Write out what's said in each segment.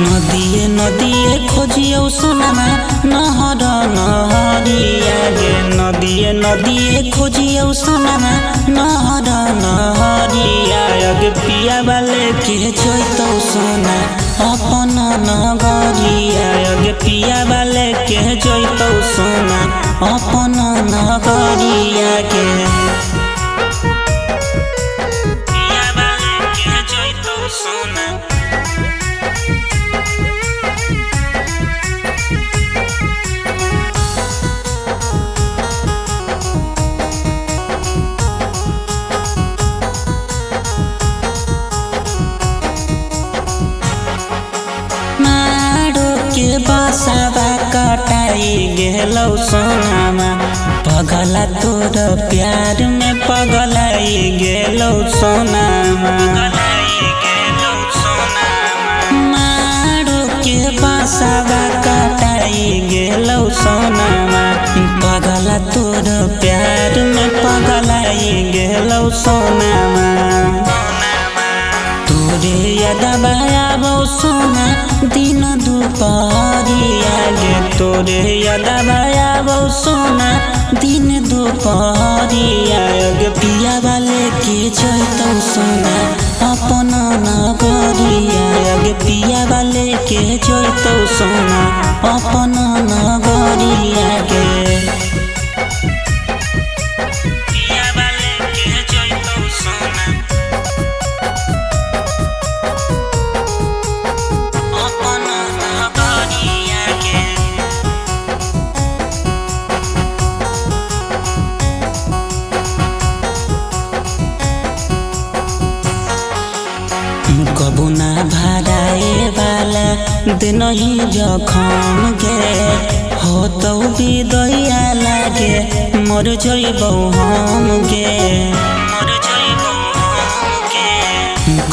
नदिए नदिए खोजियो सोनामा नहर नहरिया गे नदिए नदिए खोजियो सोनामा नहर नहरिया गे पिया बाले के जोइतो सोना अपन नगरिया गे पिया बाले के जोइतो सोना अपन नगरिया के पिया बाले के जोइतो सोना के बसावा कटाई गेलौ सोनामा पगला तोर प्यार में पगलाई गेलौ सोनामा मारो के बसावा कटाई गेलौ सोनामा पगला तोर प्यार में पगलाई गेलौ सोनामा तोरे यादवा आबौ सोना दिन दुपहरिया गे तोरे यादवा आबौ सोना दिन दुपहरिया गे पिया बाले के जोइतौ सोना अपन नगरिया गे पिया बाले के जोइतौ सोना अपन नगरिया गे पिया बाले के जोइतौ सोना कबू ना भराए वाला दिन ही जखम गे हो तो विदैया लागे मोर जइबौ हम गे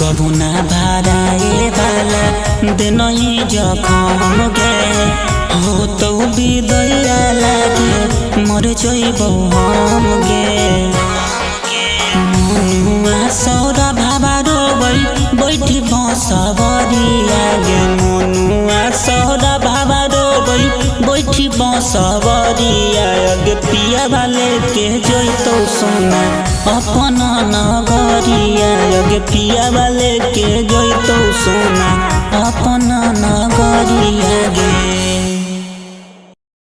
कबू ना भराए वाला दिन ही जखम गे हो तो विदैया लागे मोर जइबौ हम गे मनुआ सौरा भाबा रोबै बैठी बसवरिया गे मनुआ सौरा भाबा रोबै बैठी बसवरिया गे पिया बाले के जोइतौ सोना अपन नगरिया गे पिया बाले के जोइतौ सोना अपन